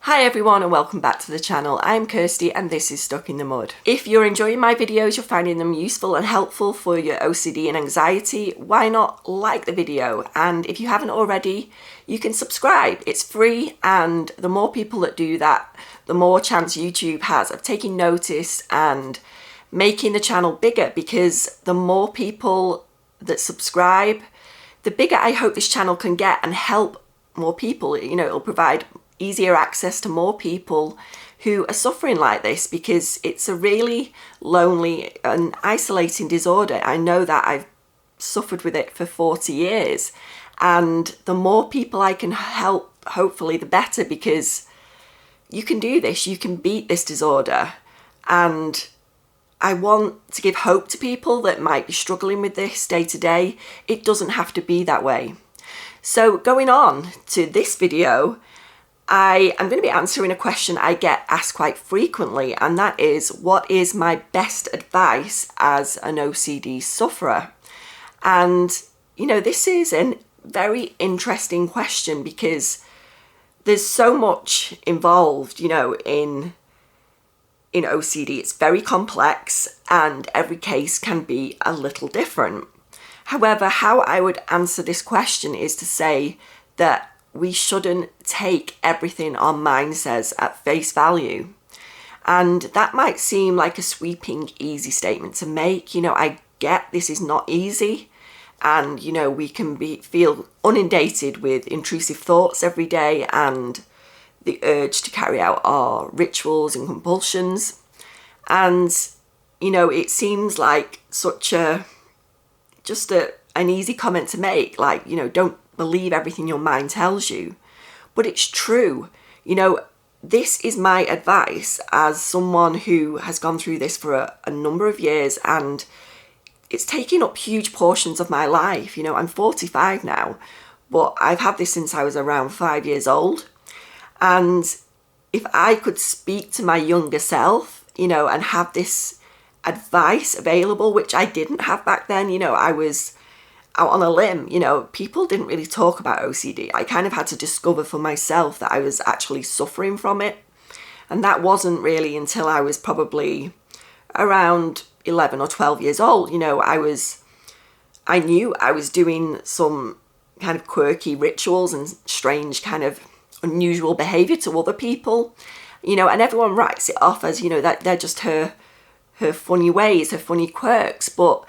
Hi everyone and welcome back to the channel. I'm Kirsty and this is Stuck in the Mud. If you're enjoying my videos, you're finding them useful and helpful for your OCD and anxiety, why not like the video? And if you haven't already, you can subscribe. It's free, and the more people that do that, the more chance YouTube has of taking notice and making the channel bigger, because the more people that subscribe, the bigger I hope this channel can get and help more people. You know, it'll provide easier access to more people who are suffering like this, because it's a really lonely and isolating disorder. I know that I've suffered with it for 40 years, and the more people I can help, hopefully the better, because you can do this, you can beat this disorder. And I want to give hope to people that might be struggling with this day to day. It doesn't have to be that way. So going on to this video, I am going to be answering a question I get asked quite frequently, and that is, what is my best advice as an OCD sufferer? And, you know, this is a very interesting question, because there's so much involved, you know, in OCD. It's very complex and every case can be a little different. However, how I would answer this question is to say that we shouldn't take everything our mind says at face value. And that might seem like a sweeping, easy statement to make. You know, I get this is not easy. And, you know, we can feel inundated with intrusive thoughts every day and the urge to carry out our rituals and compulsions. And, you know, it seems like such an easy comment to make, like, you know, don't believe everything your mind tells you. But it's true. You know, this is my advice as someone who has gone through this for a number of years, and it's taken up huge portions of my life. You know, I'm 45 now, but I've had this since I was around 5 years old. And if I could speak to my younger self, you know, and have this advice available, which I didn't have back then, you know, I was out on a limb. You know, people didn't really talk about OCD. I kind of had to discover for myself that I was actually suffering from it. And that wasn't really until I was probably around 11 or 12 years old. You know, I knew I was doing some kind of quirky rituals and strange kind of unusual behavior to other people, you know, and everyone writes it off as, you know, that they're just her funny ways, her funny quirks. But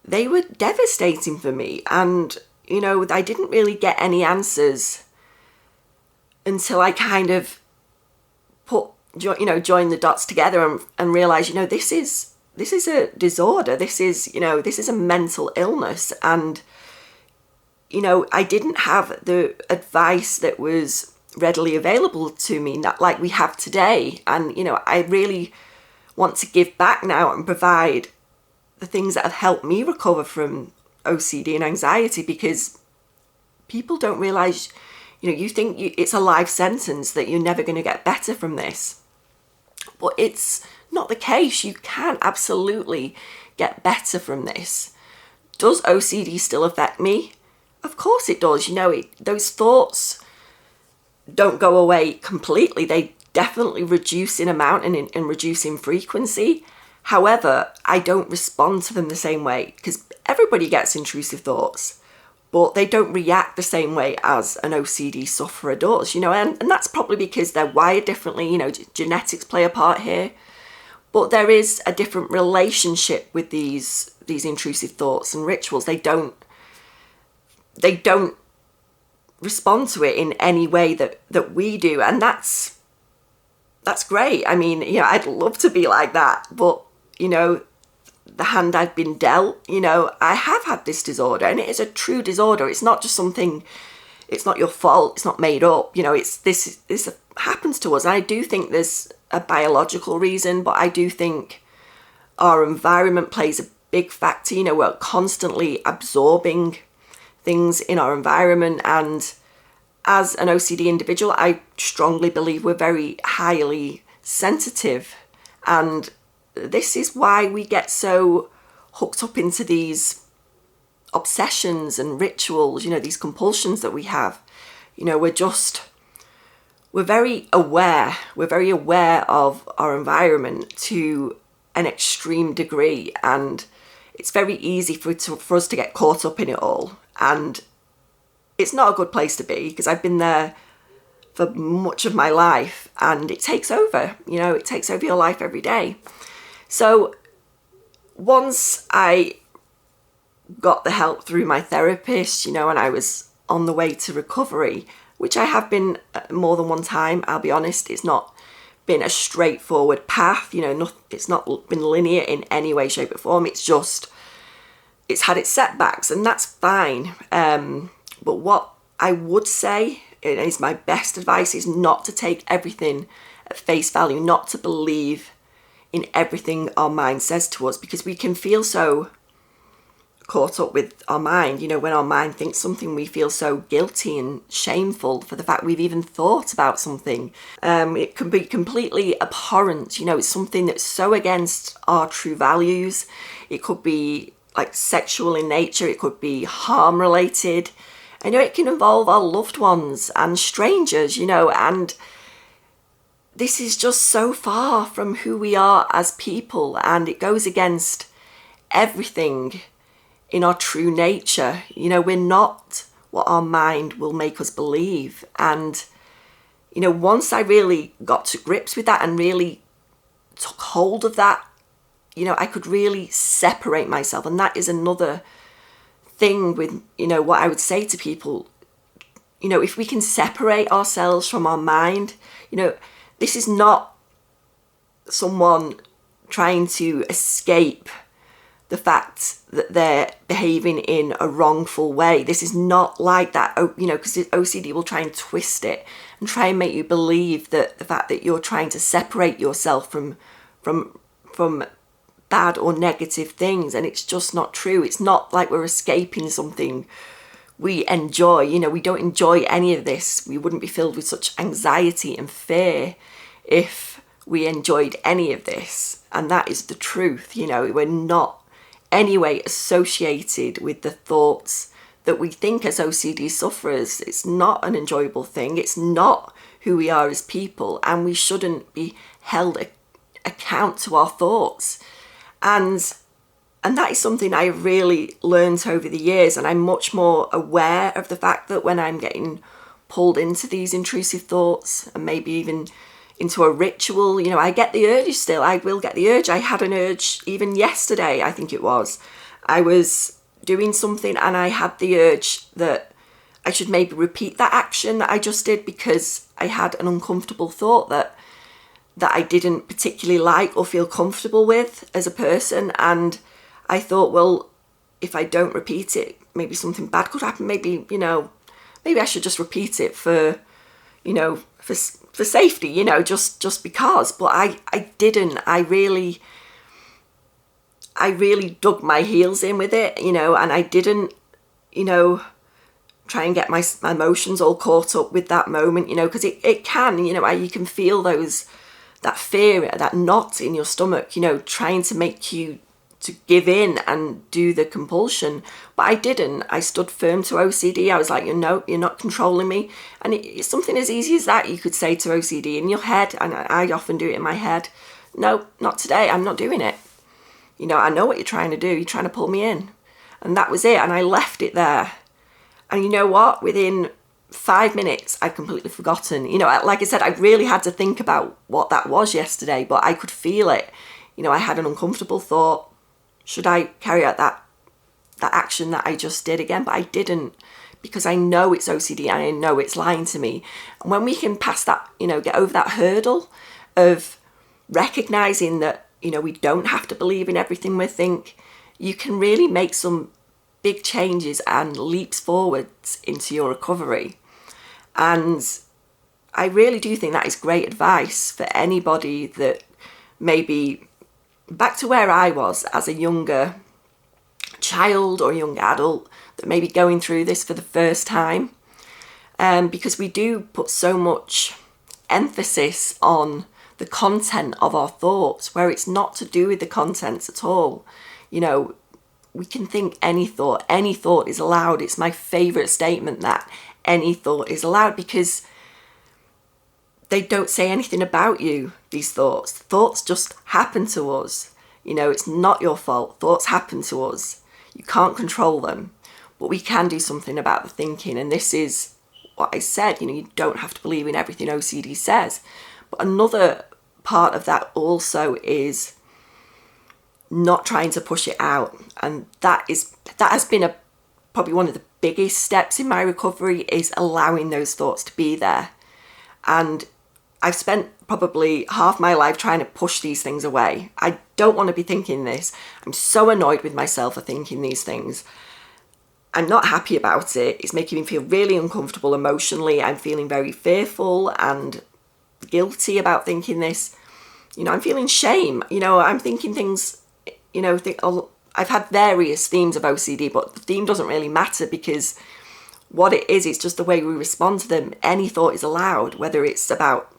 they were devastating for me. And, you know, I didn't really get any answers until I kind of joined the dots together and realized, you know, this is a disorder. This is a mental illness. And, you know, I didn't have the advice that was readily available to me, not like we have today. And, you know, I really want to give back now and provide the things that have helped me recover from OCD and anxiety, because people don't realize, you know, you think it's a life sentence, that you're never going to get better from this. But it's not the case. You can absolutely get better from this. Does OCD still affect me? Of course it does. You know, those thoughts don't go away completely. They definitely reduce in amount and reduce in frequency. However, I don't respond to them the same way, because everybody gets intrusive thoughts, but they don't react the same way as an OCD sufferer does, you know, and that's probably because they're wired differently. You know, genetics play a part here, but there is a different relationship with these intrusive thoughts and rituals. They don't respond to it in any way that we do, and that's great. I mean, you know, I'd love to be like that, but, you know, the hand I've been dealt, you know, I have had this disorder, and it is a true disorder. It's not just something, it's not your fault, it's not made up, you know, this happens to us. And I do think there's a biological reason, but I do think our environment plays a big factor. You know, we're constantly absorbing things in our environment, and as an OCD individual, I strongly believe we're very highly sensitive, and this is why we get so hooked up into these obsessions and rituals, you know, these compulsions that we have. You know, we're just we're very aware. We're very aware of our environment to an extreme degree, and it's very easy for us to get caught up in it all. And it's not a good place to be, because I've been there for much of my life, and it takes over. It takes over your life every day. So once I got the help through my therapist, and I was on the way to recovery, which I have been more than one time, I'll be honest. It's not been a straightforward path, it's not been linear in any way, shape or form. It's had its setbacks, and that's fine. But what I would say, and is my best advice, is not to take everything at face value, not to believe in everything our mind says to us, because we can feel so caught up with our mind. When our mind thinks something, we feel so guilty and shameful for the fact we've even thought about something. It can be completely abhorrent. It's something that's so against our true values. It could be like sexual in nature. It could be harm related. It can involve our loved ones and strangers, and this is just so far from who we are as people, and it goes against everything in our true nature. We're not what our mind will make us believe. And, once I really got to grips with that and really took hold of that, I could really separate myself. And that is another thing with, what I would say to people. If we can separate ourselves from our mind, this is not someone trying to escape the fact that they're behaving in a wrongful way. This is not like that, because OCD will try and twist it and try and make you believe that the fact that you're trying to separate yourself from bad or negative things, and it's just not true. It's not like we're escaping something we enjoy. We don't enjoy any of this. We wouldn't be filled with such anxiety and fear if we enjoyed any of this. And that is the truth. We're not anyway associated with the thoughts that we think as OCD sufferers. It's not an enjoyable thing. It's not who we are as people, and we shouldn't be held account to our thoughts. And that is something I really learned over the years, and I'm much more aware of the fact that when I'm getting pulled into these intrusive thoughts, and maybe even into a ritual, I get the urge still. I will get the urge. I had an urge even yesterday, I think it was. I was doing something and I had the urge that I should maybe repeat that action that I just did, because I had an uncomfortable thought that I didn't particularly like or feel comfortable with as a person. And I thought, well, if I don't repeat it, maybe something bad could happen. Maybe I should just repeat it for safety, just because. But I didn't. I really dug my heels in with it, and I didn't, try and get my emotions all caught up with that moment, because it can, you can feel that fear, that knot in your stomach, trying to make you to give in and do the compulsion. But I didn't. I stood firm to OCD. I was like, no, you're not controlling me. And it's something as easy as that you could say to OCD in your head, and I often do it in my head. No, not today. I'm not doing it. I know what you're trying to do. You're trying to pull me in. And that was it. And I left it there. And you know what? Within 5 minutes, I'd completely forgotten. Like I said, I really had to think about what that was yesterday, but I could feel it. I had an uncomfortable thought. Should I carry out that action that I just did again? But I didn't, because I know it's OCD and I know it's lying to me. And when we can pass that, get over that hurdle of recognizing that, we don't have to believe in everything we think, you can really make some big changes and leaps forwards into your recovery. And I really do think that is great advice for anybody that maybe back to where I was as a younger child or young adult that may be going through this for the first time. Because we do put so much emphasis on the content of our thoughts, where it's not to do with the contents at all. We can think any thought is allowed. It's my favourite statement, that any thought is allowed, because they don't say anything about you, these thoughts. Thoughts just happen to us. You know, it's not your fault. Thoughts happen to us. You can't control them, but we can do something about the thinking. And this is what I said, you know, you don't have to believe in everything OCD says. But another part of that also is not trying to push it out. And that has been probably one of the biggest steps in my recovery, is allowing those thoughts to be there. And I've spent probably half my life trying to push these things away. I don't want to be thinking this. I'm so annoyed with myself for thinking these things. I'm not happy about it. It's making me feel really uncomfortable emotionally. I'm feeling very fearful and guilty about thinking this. You know, I'm feeling shame. You know, I'm thinking things, you know, I've had various themes of OCD, but the theme doesn't really matter, because what it is, it's just the way we respond to them. Any thought is allowed, whether it's about,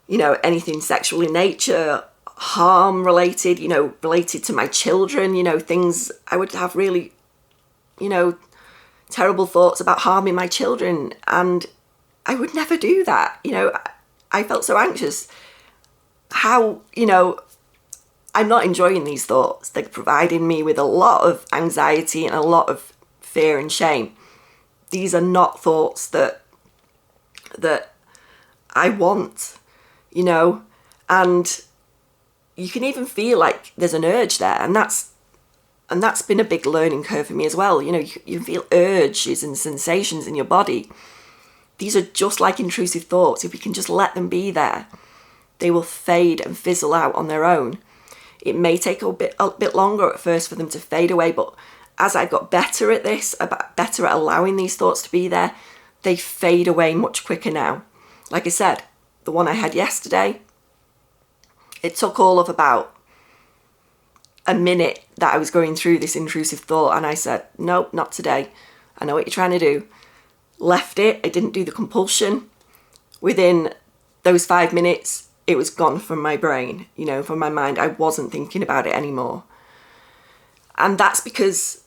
you know, anything sexual in nature, harm related, you know, related to my children, you know, things I would have really, you know, terrible thoughts about harming my children. And I would never do that. You know, I felt so anxious. How, you know, I'm not enjoying these thoughts. They're providing me with a lot of anxiety and a lot of fear and shame. These are not thoughts that I want, you know, and you can even feel like there's an urge there, and that's been a big learning curve for me as well. You know, you feel urges and sensations in your body. These are just like intrusive thoughts. If we can just let them be there, they will fade and fizzle out on their own. It may take a bit longer at first for them to fade away, but as I got better at this, better at allowing these thoughts to be there, they fade away much quicker now. Like I said, the one I had yesterday, it took all of about a minute that I was going through this intrusive thought, and I said, nope, not today. I know what you're trying to do. Left it. I didn't do the compulsion. Within those 5 minutes, it was gone from my brain, you know, from my mind. I wasn't thinking about it anymore. And that's because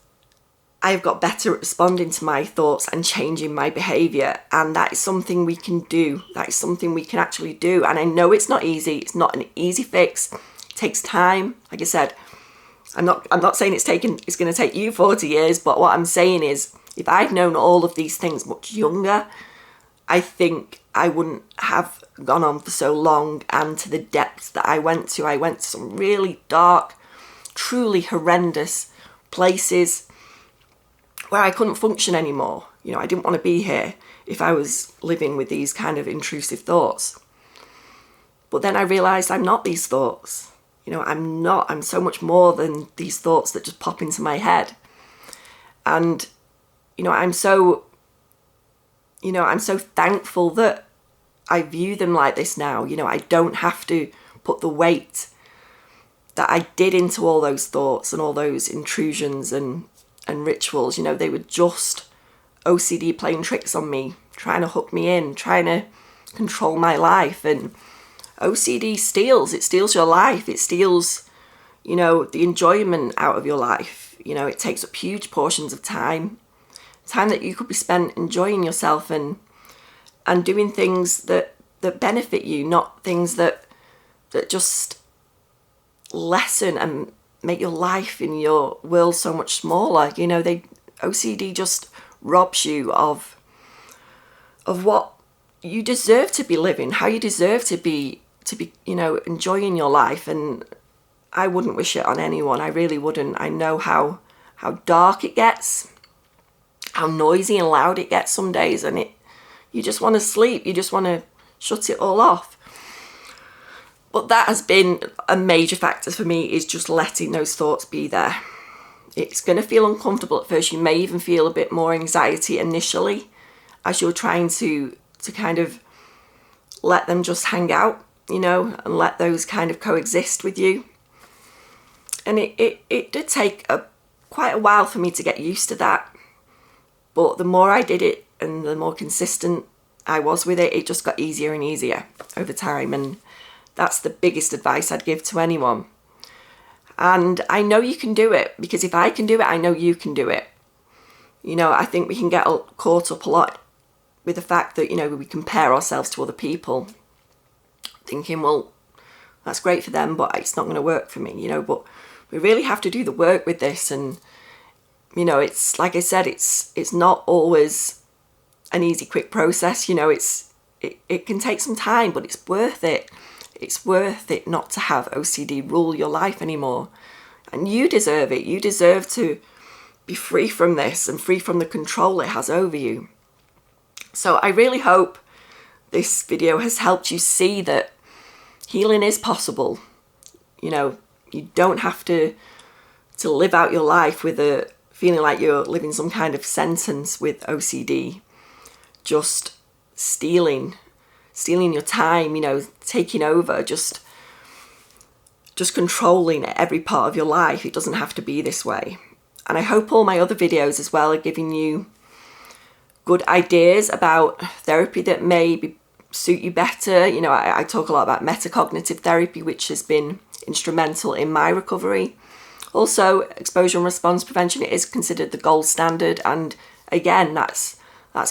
I've got better at responding to my thoughts and changing my behaviour. And that is something we can do. That is something we can actually do. And I know it's not easy. It's not an easy fix. It takes time. Like I said, I'm not saying it's going to take you 40 years, but what I'm saying is, if I'd known all of these things much younger, I think I wouldn't have gone on for so long and to the depths that I went to. I went to some really dark, truly horrendous places where I couldn't function anymore. You know, I didn't want to be here if I was living with these kind of intrusive thoughts. But then I realised I'm not these thoughts. You know, I'm so much more than these thoughts that just pop into my head. And, you know, I'm so thankful that I view them like this now. You know, I don't have to put the weight that I did into all those thoughts and all those intrusions and rituals. You know, they were just OCD playing tricks on me, trying to hook me in, trying to control my life. And OCD steals your life. It steals, you know, the enjoyment out of your life. You know, it takes up huge portions of time that you could be spent enjoying yourself and doing things that benefit you, not things that just lessen and make your life in your world so much smaller. You know, OCD just robs you of what you deserve to be living, how you deserve to be, you know, enjoying your life. And I wouldn't wish it on anyone. I really wouldn't. I know how dark it gets, how noisy and loud it gets some days, and you just want to sleep. You just want to shut it all off. But that has been a major factor for me, is just letting those thoughts be there. It's going to feel uncomfortable at first. You may even feel a bit more anxiety initially as you're trying to kind of let them just hang out, you know, and let those kind of coexist with you. And it did take quite a while for me to get used to that. But the more I did it and the more consistent I was with it, it just got easier and easier over time. And that's the biggest advice I'd give to anyone. And I know you can do it, because if I can do it, I know you can do it. You know, I think we can get caught up a lot with the fact that, you know, we compare ourselves to other people, thinking, well, that's great for them, but it's not going to work for me, you know. But we really have to do the work with this. And, you know, it's like I said, it's not always an easy, quick process. You know, it can take some time, but it's worth it. It's worth it not to have OCD rule your life anymore. And you deserve it. You deserve to be free from this and free from the control it has over you. So I really hope this video has helped you see that healing is possible. You know, you don't have to live out your life with a feeling like you're living some kind of sentence with OCD. Just stealing your time, you know, taking over, just controlling every part of your life. It doesn't have to be this way. And I hope all my other videos as well are giving you good ideas about therapy that may suit you better. You know, I talk a lot about metacognitive therapy, which has been instrumental in my recovery. Also, exposure and response prevention is considered the gold standard. And again, that's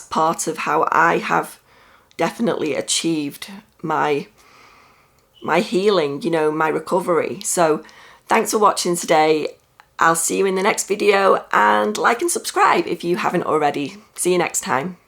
part of how I have definitely achieved my healing, you know, my recovery. So thanks for watching today. I'll see you in the next video, and like and subscribe if you haven't already. See you next time.